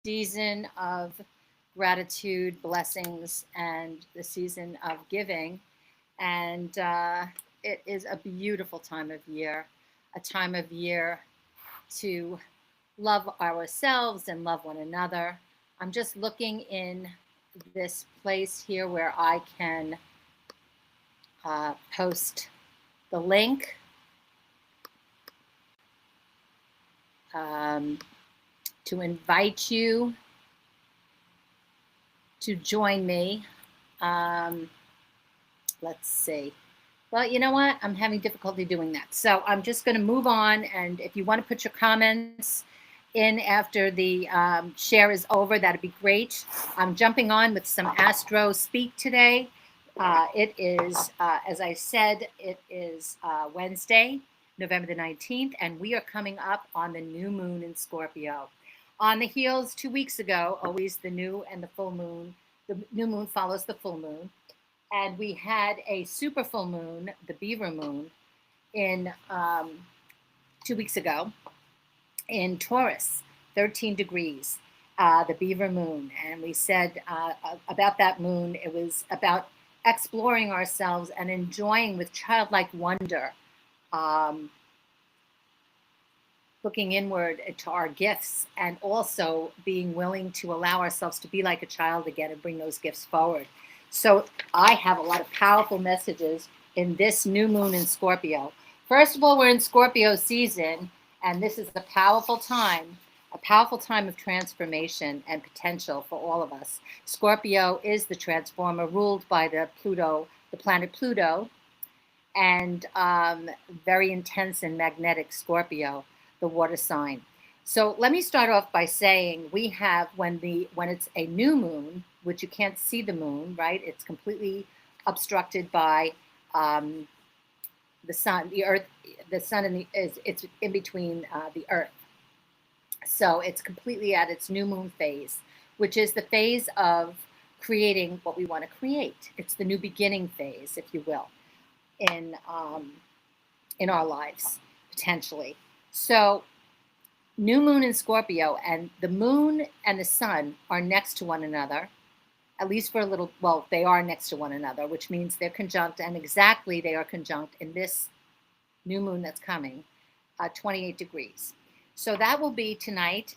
season of gratitude, blessings, and the season of giving. And it is a beautiful time of year, a time of year to love ourselves and love one another. I'm just looking in this place here where I can post the link. Um, to invite you to join me. Um, let's see. Well, you know what? I'm having difficulty doing that. So I'm just going to move on. And if you want to put your comments in after the share is over, that'd be great. I'm jumping on with some Astro Speak today. It is, as I said, it is Wednesday, November the 19th, and we are coming up on the new moon in Scorpio. On the heels 2 weeks ago, always the new and the full moon. The new moon follows the full moon. And we had a super full moon, the Beaver moon, in 2 weeks ago in Taurus, 13 degrees, the Beaver moon. And we said about that moon, it was about exploring ourselves and enjoying with childlike wonder, um, looking inward to our gifts, and also being willing to allow ourselves to be like a child again and bring those gifts forward. So I have a lot of powerful messages in this new moon in Scorpio. First of all, we're in Scorpio season, and this is a powerful time of transformation and potential for all of us. Scorpio is the transformer ruled by the planet Pluto, and very intense and magnetic Scorpio, the water sign. So let me start off by saying we have when it's a new moon, which you can't see the moon, right? It's completely obstructed by the sun, the earth, the sun and it's in between the earth. So it's completely at its new moon phase, which is the phase of creating what we want to create. It's the new beginning phase, if you will, in our lives potentially. So new moon in Scorpio, and the moon and the sun are next to one another, at least for a little. Well, they are next to one another, which means they're conjunct, and exactly they are conjunct in this new moon that's coming, 28 degrees. So that will be tonight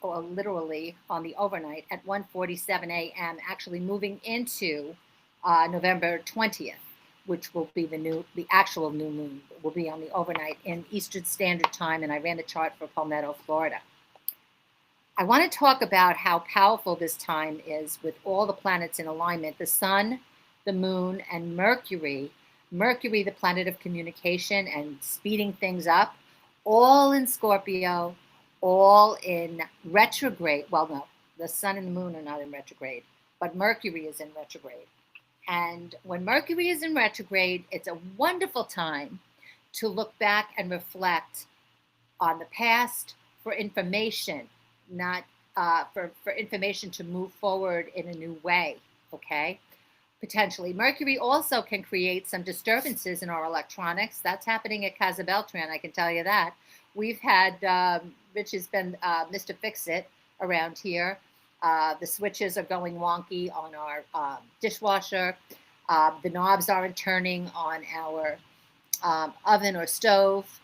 or literally on the overnight at 1:47 a.m., actually moving into November 20th, which will be the actual new moon. It will be on the overnight in Eastern Standard Time, and I ran the chart for Palmetto, Florida. I want to talk about how powerful this time is with all the planets in alignment, the sun, the moon, and Mercury. Mercury, the planet of communication and speeding things up, all in Scorpio, all in retrograde. Well, no, the sun and the moon are not in retrograde, but Mercury is in retrograde. And when Mercury is in retrograde, it's a wonderful time to look back and reflect on the past for information, not for information to move forward in a new way, okay? Potentially. Mercury also can create some disturbances in our electronics. That's happening at Casa Beltran, I can tell you that. We've had, Rich has been Mr. Fix-It around here. The switches are going wonky on our dishwasher. The knobs aren't turning on our oven or stove.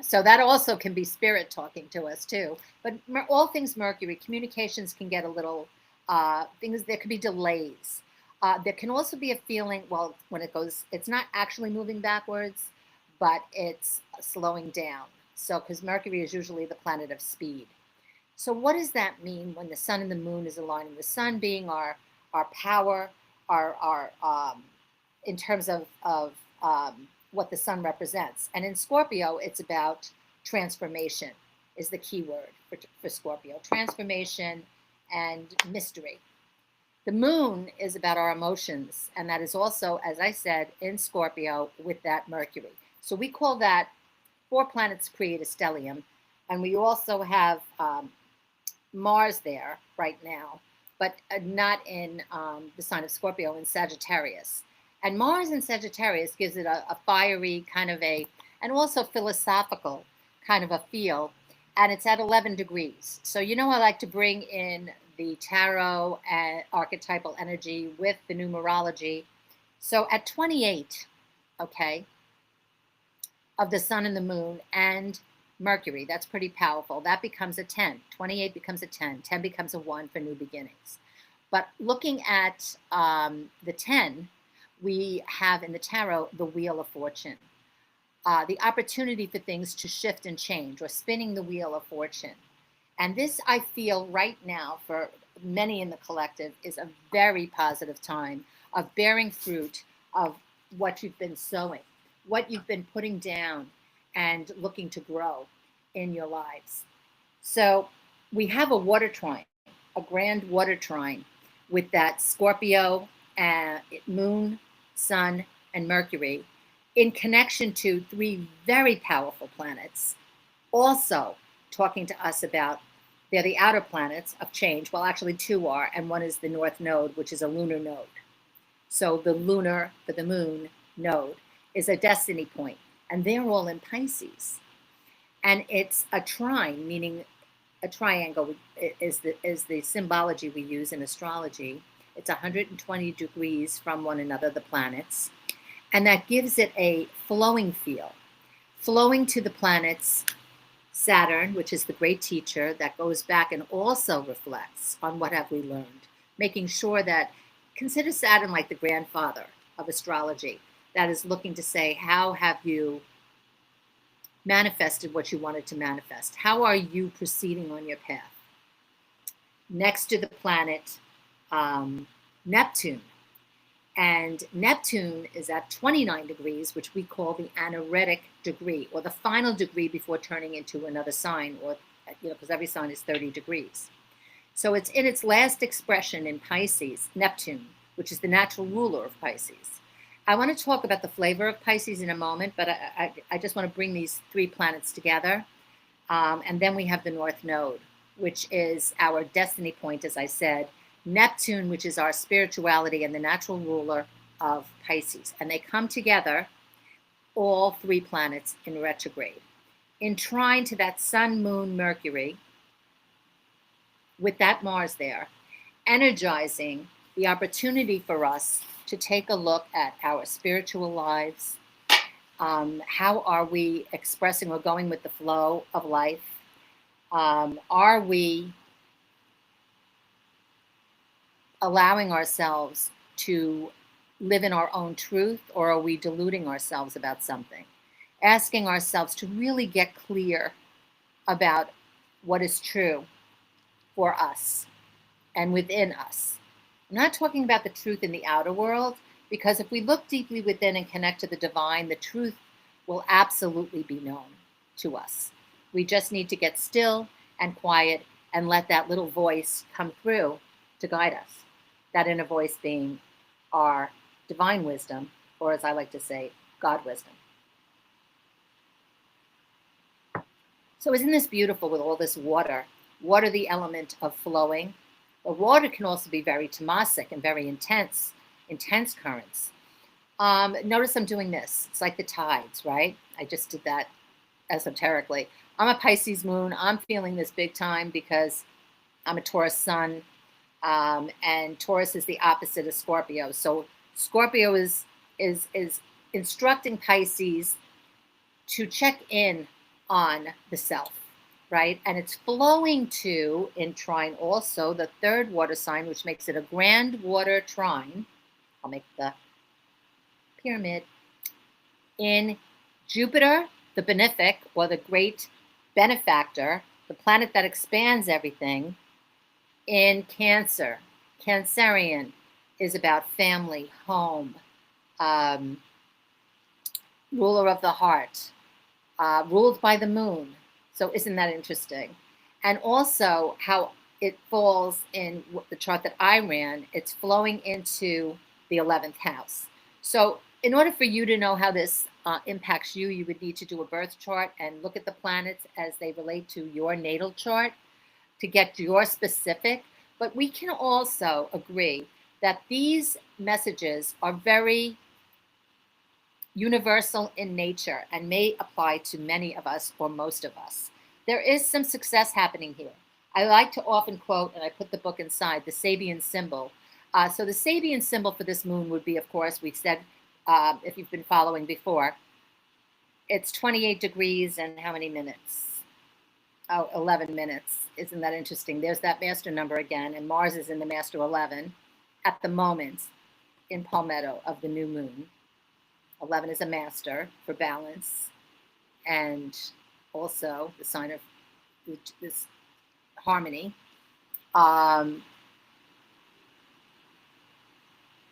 So that also can be spirit talking to us too. But all things Mercury, communications can get a little, there could be delays. There can also be a feeling, well, when it's not actually moving backwards, but it's slowing down. So, because Mercury is usually the planet of speed. So what does that mean when the sun and the moon is aligning? The sun being our power, our in terms of what the sun represents. And in Scorpio, it's about transformation is the key word for Scorpio. Transformation and mystery. The moon is about our emotions, and that is also, as I said, in Scorpio with that Mercury. So we call that 4 planets create a stellium, and we also have Mars there right now, but not in the sign of Scorpio, in Sagittarius. And Mars in Sagittarius gives it a fiery kind of and also philosophical kind of a feel. and it's at 11 degrees. So, you know, I like to bring in the tarot and archetypal energy with the numerology. So at 28, okay, of the sun and the moon and Mercury, that's pretty powerful. That becomes a 10. 28 becomes a 10. 10 becomes a 1 for new beginnings. But looking at the 10, we have in the tarot the Wheel of Fortune. The opportunity for things to shift and change, or spinning the wheel of fortune. And this, I feel right now, for many in the collective, is a very positive time of bearing fruit of what you've been sowing, what you've been putting down and looking to grow in your lives. So we have a water trine, a grand water trine with that Scorpio, moon, sun, and Mercury in connection to 3 very powerful planets, also talking to us about they're the outer planets of change. Well, actually 2 are, and one is the North Node, which is a lunar node. So the lunar, for the moon node, is a destiny point, and they're all in Pisces. And it's a trine, meaning a triangle is the symbology we use in astrology. It's 120 degrees from one another, the planets. And that gives it a flowing feel, flowing to the planets, Saturn, which is the great teacher that goes back and also reflects on what have we learned, making sure that, consider Saturn like the grandfather of astrology, that is looking to say, how have you manifested what you wanted to manifest? How are you proceeding on your path? Next to the planet Neptune. And Neptune is at 29 degrees, which we call the anaretic degree, or the final degree before turning into another sign, or, you know, because every sign is 30 degrees. So it's in its last expression in Pisces, Neptune, which is the natural ruler of Pisces. I want to talk about the flavor of Pisces in a moment, but I just want to bring these 3 planets together. And then we have the North Node, which is our destiny point, as I said, Neptune, which is our spirituality and the natural ruler of Pisces. And they come together, all 3 planets in retrograde, in trine to that sun, moon, Mercury, with that Mars there, energizing the opportunity for us to take a look at our spiritual lives. How are we expressing or going with the flow of life? Are we allowing ourselves to live in our own truth, or are we deluding ourselves about something? Asking ourselves to really get clear about what is true for us and within us. I'm not talking about the truth in the outer world, because if we look deeply within and connect to the divine, the truth will absolutely be known to us. We just need to get still and quiet and let that little voice come through to guide us. That inner voice being our divine wisdom, or as I like to say, God wisdom. So isn't this beautiful with all this water? Water, the element of flowing. But water can also be very tamasic and very intense currents. Notice I'm doing this. It's like the tides, right? I just did that esoterically. I'm a Pisces moon. I'm feeling this big time because I'm a Taurus sun. And Taurus is the opposite of Scorpio. So Scorpio is instructing Pisces to check in on the self, right? And it's flowing to, in trine also, the 3rd water sign, which makes it a grand water trine. I'll make the pyramid. In Jupiter, the benefic, or the great benefactor, the planet that expands everything. In Cancer, Cancerian is about family, home, ruler of the heart, ruled by the moon. So isn't that interesting? And also how it falls in the chart that I ran, it's flowing into the 11th house. So in order for you to know how this impacts you, you would need to do a birth chart and look at the planets as they relate to your natal chart to get your specific. But we can also agree that these messages are very universal in nature and may apply to many of us or most of us. there is some success happening here. I like to often quote, and I put the book inside, the Sabian symbol. So the Sabian symbol for this moon would be, of course, we said, if you've been following before, it's 28 degrees and how many minutes? Oh, 11 minutes. Isn't that interesting? There's that master number again, and Mars is in the master 11 at the moment in Palmetto of the new moon. 11 is a master for balance, and also the sign of this harmony. I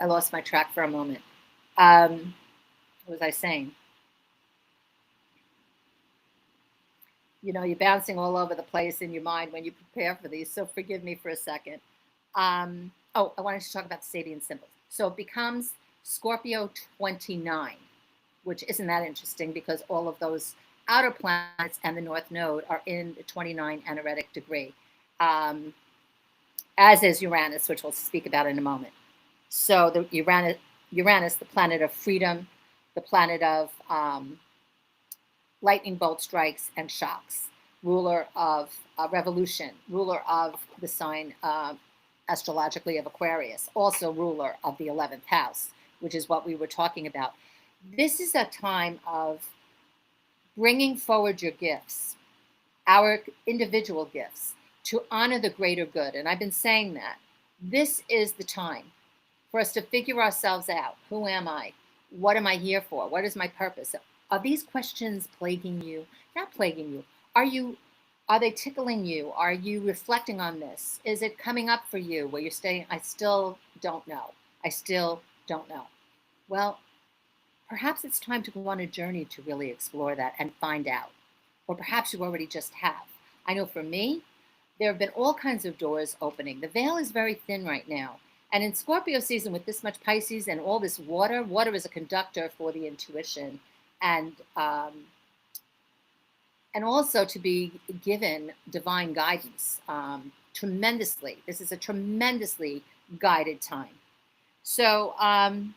lost my track for a moment. What was I saying? You know, you're bouncing all over the place in your mind when you prepare for these, so forgive me for a second. Oh, I wanted to talk about the Sabian symbols. So it becomes Scorpio 29, which isn't that interesting because all of those outer planets and the North Node are in the 29 anaretic degree, as is Uranus, which we'll speak about in a moment. So the Uranus, the planet of freedom, the planet of lightning bolt strikes and shocks, ruler of revolution, ruler of the sign astrologically of Aquarius, also ruler of the 11th house, which is what we were talking about. This is a time of bringing forward your gifts, our individual gifts, to honor the greater good. And I've been saying that. This is the time for us to figure ourselves out. Who am I? What am I here for? What is my purpose? Are these questions plaguing you? Not plaguing you. Are they tickling you? Are you reflecting on this? Is it coming up for you where you're saying, I still don't know. I still don't know. Well, perhaps it's time to go on a journey to really explore that and find out. Or perhaps you already just have. I know for me, there have been all kinds of doors opening. The veil is very thin right now. And in Scorpio season, with this much Pisces and all this water, water is a conductor for the intuition. And also to be given divine guidance tremendously. This is a tremendously guided time. So I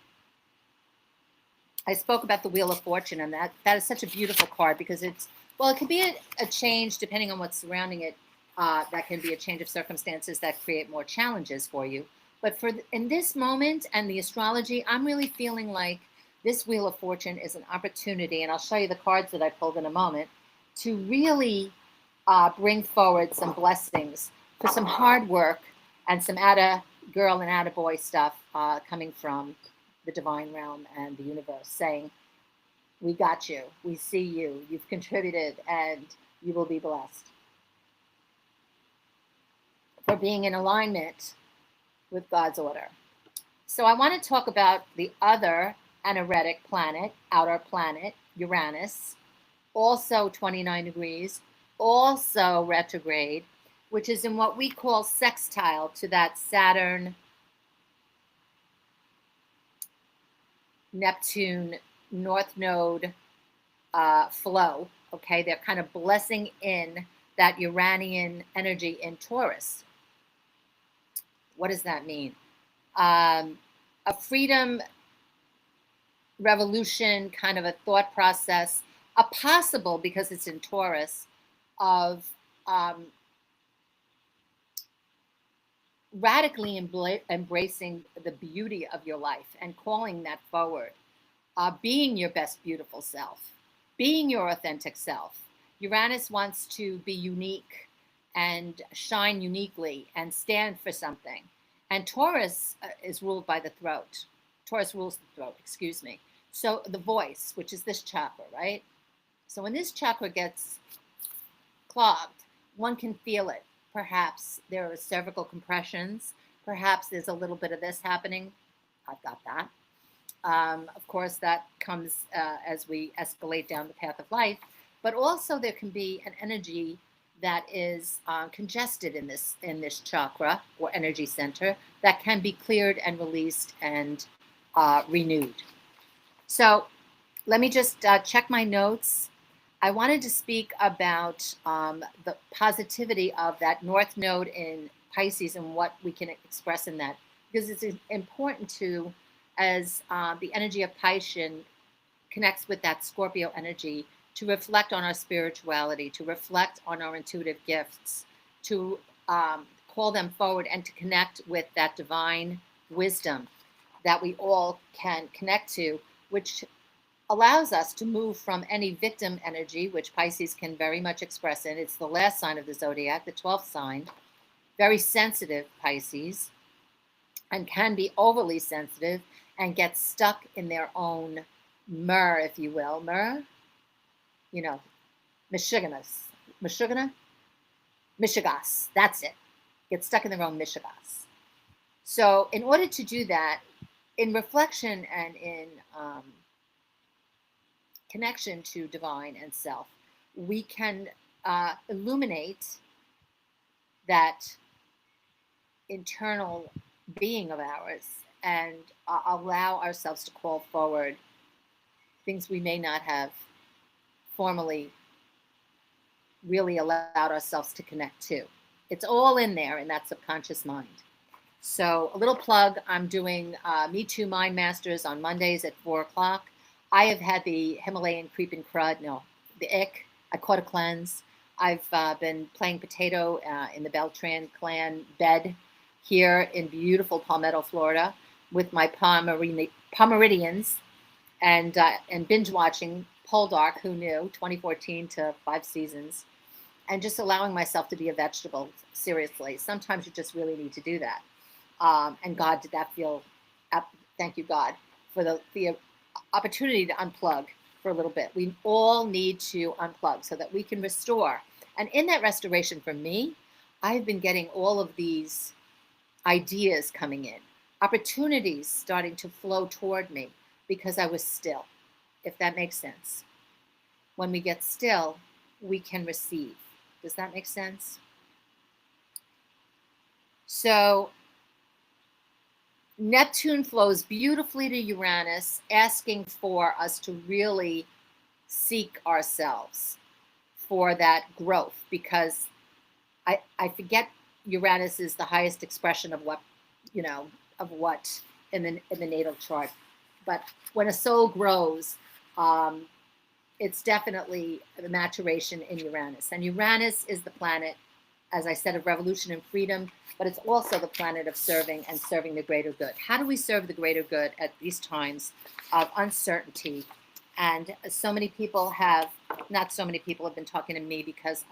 spoke about the Wheel of Fortune, and that is such a beautiful card because it can be a change depending on what's surrounding it. That can be a change of circumstances that create more challenges for you. But in this moment and the astrology, I'm really feeling like this Wheel of Fortune is an opportunity, and I'll show you the cards that I pulled in a moment, to really bring forward some blessings for some hard work and some atta girl and atta boy stuff coming from the divine realm and the universe, saying, we got you, we see you, you've contributed, and you will be blessed for being in alignment with God's order. So I want to talk about the other anaretic planet, outer planet, Uranus, also 29 degrees, also retrograde, which is in what we call sextile to that Saturn, Neptune, North Node flow. Okay, they're kind of blessing in that Uranian energy in Taurus. What does that mean? A freedom revolution kind of a thought process, a possible, because it's in Taurus, of radically embracing the beauty of your life and calling that forward, being your best beautiful self, being your authentic self. Uranus wants to be unique and shine uniquely and stand for something. And Taurus is ruled by the throat. Taurus rules the throat, excuse me. So the voice, which is this chakra, right? So when this chakra gets clogged, one can feel it. Perhaps there are cervical compressions. Perhaps there's a little bit of this happening. I've got that. Of course, that comes as we escalate down the path of life. But also there can be an energy that is congested in this chakra or energy center that can be cleared and released and renewed. So let me just check my notes. I wanted to speak about the positivity of that North Node in Pisces and what we can express in that, because it's important to, as the energy of Piscean connects with that Scorpio energy, to reflect on our spirituality, to reflect on our intuitive gifts, to call them forward and to connect with that divine wisdom that we all can connect to, which allows us to move from any victim energy, which Pisces can very much express in. It's the last sign of the zodiac, the 12th sign, very sensitive Pisces, and can be overly sensitive and get stuck in their own myrrh, if you will. Myrrh, you know, Michiganas, that's it. Get stuck in their own Michigas. So in order to do that, in reflection and in connection to divine and self, we can illuminate that internal being of ours and allow ourselves to call forward things we may not have formally really allowed ourselves to connect to. It's all in there in that subconscious mind. So a little plug, I'm doing Me Too Mind Masters on Mondays at 4 o'clock. I have had the Himalayan creeping crud, the ick. I caught a cleanse. I've been playing potato in the Beltran clan bed here in beautiful Palmetto, Florida, with my Pomeranians and binge watching Poldark, who knew, 2014 to 5 seasons, and just allowing myself to be a vegetable, seriously. Sometimes you just really need to do that. And God, did that feel, thank you, God, for the opportunity to unplug for a little bit. We all need to unplug so that we can restore. And in that restoration for me, I've been getting all of these ideas coming in, opportunities starting to flow toward me because I was still, if that makes sense. When we get still, we can receive. Does that make sense? So Neptune flows beautifully to Uranus, asking for us to really seek ourselves for that growth, because I forget Uranus is the highest expression of what, in the natal chart. But when a soul grows, it's definitely the maturation in Uranus. And Uranus is the planet, as I said, of revolution and freedom, but it's also the planet of serving and serving the greater good. How do we serve the greater good at these times of uncertainty? And so many people have, not so many people have been talking to me because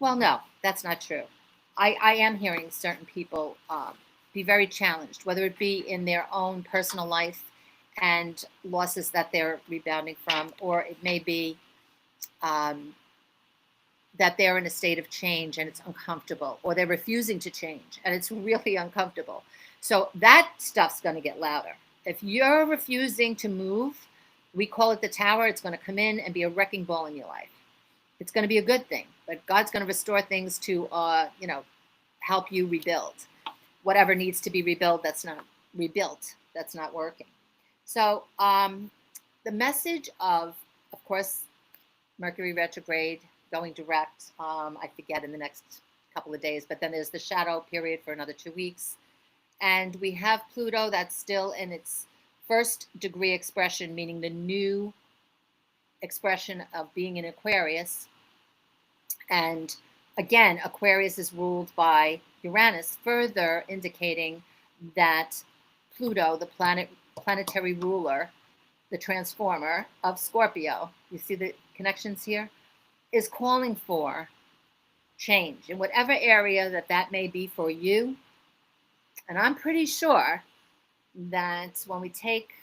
no, that's not true. I am hearing certain people be very challenged, whether it be in their own personal life and losses that they're rebounding from, or it may be that they're in a state of change and it's uncomfortable, or they're refusing to change and it's really uncomfortable. So that stuff's going to get louder. If you're refusing to move, we call it the tower. It's going to come in and be a wrecking ball in your life. It's going to be a good thing, but God's going to restore things to, help you rebuild whatever needs to be rebuilt. That's not rebuilt. That's not working. So the message of course, Mercury retrograde, going direct, I forget, in the next couple of days, but then there's the shadow period for another 2 weeks. And we have Pluto that's still in its first degree expression, meaning the new expression of being in Aquarius. And again, Aquarius is ruled by Uranus, further indicating that Pluto, the planetary ruler, the transformer of Scorpio, you see the connections here, is calling for change in whatever area that may be for you. And I'm pretty sure that when we take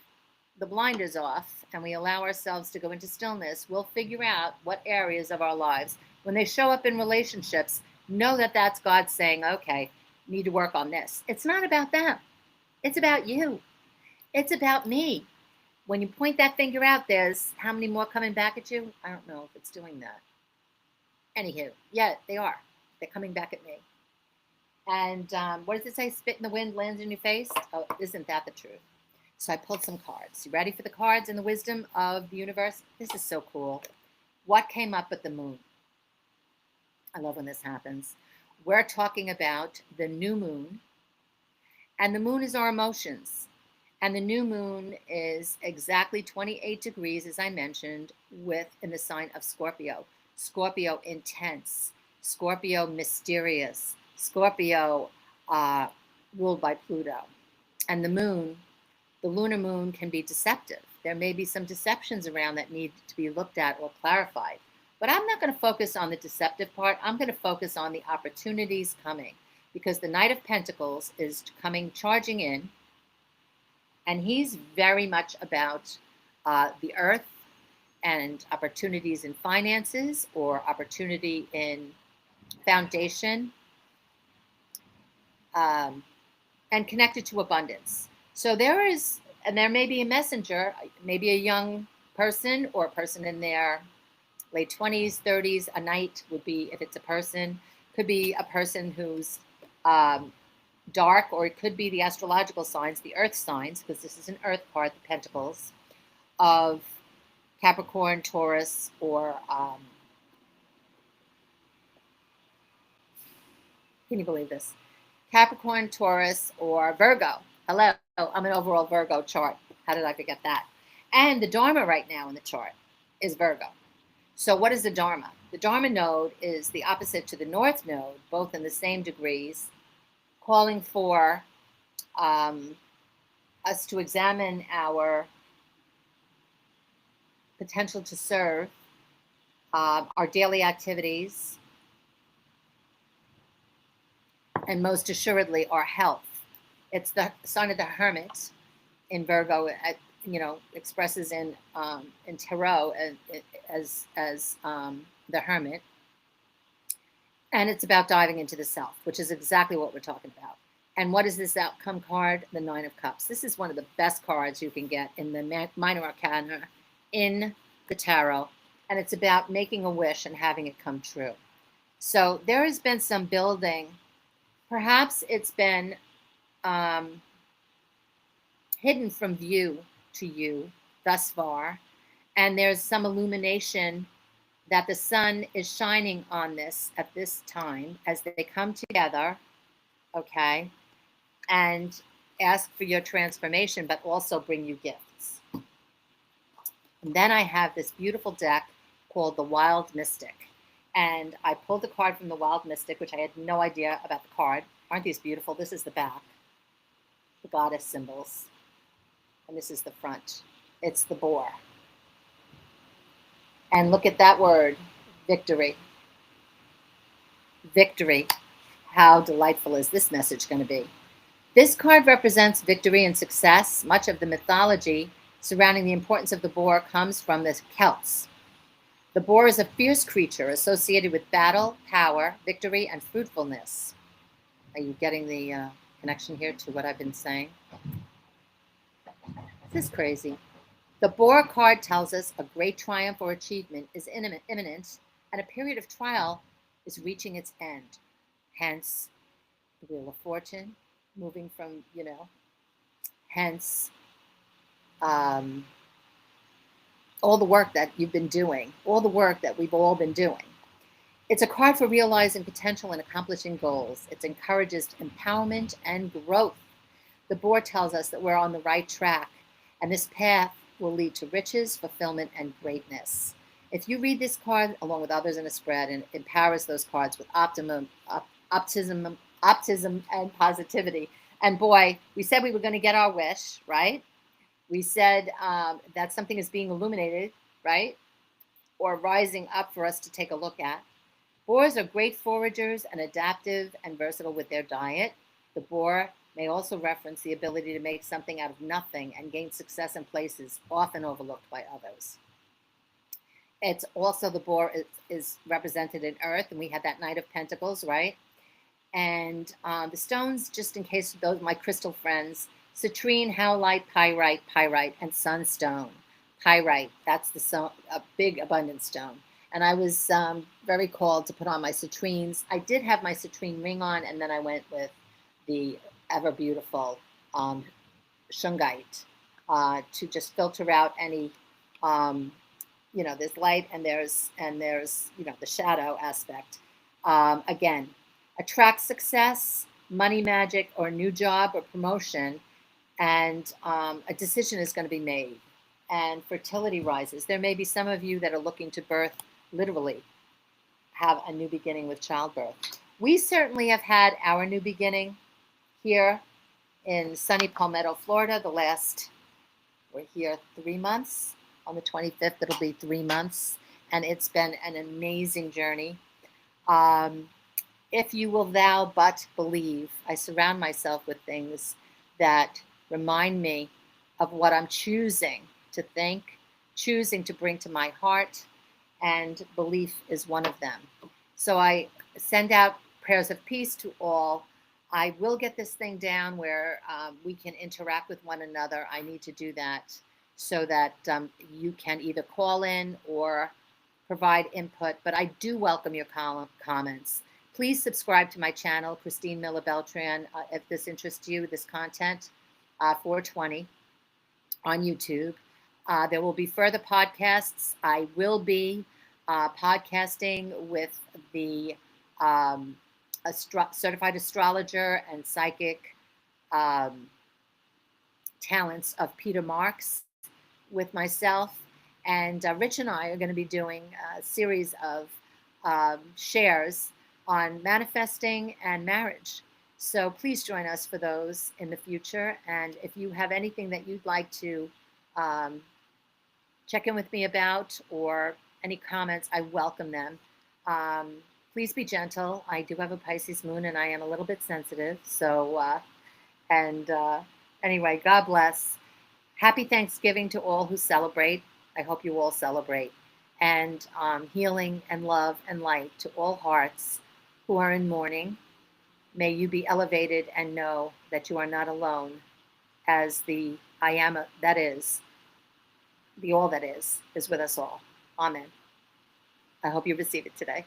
the blinders off and we allow ourselves to go into stillness, we'll figure out what areas of our lives, when they show up in relationships, know that that's God saying, okay, need to work on this. It's not about them. It's about you. It's about me. When you point that finger out, there's how many more coming back at you? I don't know if it's doing that. Anywho, yeah, they are. They're coming back at me. And what does it say? Spit in the wind, lands in your face? Oh, isn't that the truth? So I pulled some cards. You ready for the cards and the wisdom of the universe? This is so cool. What came up with the moon? I love when this happens. We're talking about the new moon. And the moon is our emotions. And the new moon is exactly 28 degrees, as I mentioned, in the sign of Scorpio. Scorpio intense, Scorpio mysterious, Scorpio ruled by Pluto. And the lunar moon can be deceptive. There may be some deceptions around that need to be looked at or clarified. But I'm not going to focus on the deceptive part. I'm going to focus on the opportunities coming, because the Knight of Pentacles is coming charging in, and he's very much about the earth and opportunities in finances or opportunity in foundation, and connected to abundance. So there may be a messenger, maybe a young person or a person in their late 20s, 30s. A knight would be, if it's a person, could be a person who's dark, or it could be the astrological signs, the earth signs, because this is an earth card, the Pentacles, of Capricorn, Taurus, or can you believe this? Capricorn, Taurus, or Virgo. Hello, I'm an overall Virgo chart. How did I forget that? And the Dharma right now in the chart is Virgo. So what is the Dharma? The Dharma node is the opposite to the North node, both in the same degrees, calling for us to examine our potential to serve, our daily activities, and most assuredly our health. It's the sign of the Hermit in Virgo. Expresses in tarot as the Hermit, and it's about diving into the self, which is exactly what we're talking about. And what is this outcome card? The Nine of Cups. This is one of the best cards you can get in the Minor Arcana in the tarot, and it's about making a wish and having it come true. So there has been some building. Perhaps it's been hidden from view to you thus far, and there's some illumination that the sun is shining on this at this time as they come together, okay, and ask for your transformation, but also bring you gifts. And then I have this beautiful deck called the Wild Mystic, and I pulled the card from the Wild Mystic, which I had no idea about the card. Aren't these beautiful? This is the back, the goddess symbols, and this is the front. It's the boar. And look at that word, victory. Victory. How delightful is this message going to be? This card represents victory and success. Much of the mythology surrounding the importance of the boar comes from the Celts. The boar is a fierce creature associated with battle, power, victory, and fruitfulness. Are you getting the connection here to what I've been saying? This is crazy. The boar card tells us a great triumph or achievement is imminent, and a period of trial is reaching its end. Hence, the Wheel of Fortune, moving from, hence all the work that you've been doing, all the work that we've all been doing. It's a card for realizing potential and accomplishing goals. It encourages empowerment and growth. The boar tells us that we're on the right track, and this path will lead to riches, fulfillment, and greatness. If you read this card along with others in a spread, and empowers those cards with optimism, and positivity. And boy, we said we were going to get our wish, right? We said that something is being illuminated, right? Or rising up for us to take a look at. Boars are great foragers and adaptive and versatile with their diet. The boar may also reference the ability to make something out of nothing and gain success in places often overlooked by others. It's also, the boar is represented in earth, and we had that Knight of Pentacles, right? And the stones, just in case those my crystal friends, citrine, howlite, pyrite, and sunstone. Pyrite, that's a big abundant stone. And I was very called to put on my citrines. I did have my citrine ring on, and then I went with the ever beautiful shungite to just filter out any, there's light and there's the shadow aspect. Again, attract success, money magic, or new job or promotion, and a decision is going to be made, and fertility rises. There may be some of you that are looking to birth, literally have a new beginning with childbirth. We certainly have had our new beginning here in sunny Palmetto, Florida. We're here 3 months. On the 25th, it'll be 3 months, and it's been an amazing journey. If you will thou but believe, I surround myself with things that remind me of what I'm choosing to think, choosing to bring to my heart, and belief is one of them. So I send out prayers of peace to all. I will get this thing down where we can interact with one another. I need to do that so that you can either call in or provide input, but I do welcome your comments. Please subscribe to my channel, Christine Miller Beltran, if this interests you, this content, 420 on YouTube. There will be further podcasts. I will be podcasting with the certified astrologer and psychic talents of Peter Marks with myself. And Rich and I are going to be doing a series of shares on manifesting and marriage. So please join us for those in the future. And if you have anything that you'd like to check in with me about or any comments, I welcome them. Please be gentle. I do have a Pisces moon and I am a little bit sensitive. So, anyway, God bless. Happy Thanksgiving to all who celebrate. I hope you all celebrate. And healing and love and light to all hearts who are in mourning. May you be elevated and know that you are not alone, as the I am that is, the all that is with us all. Amen. I hope you receive it today.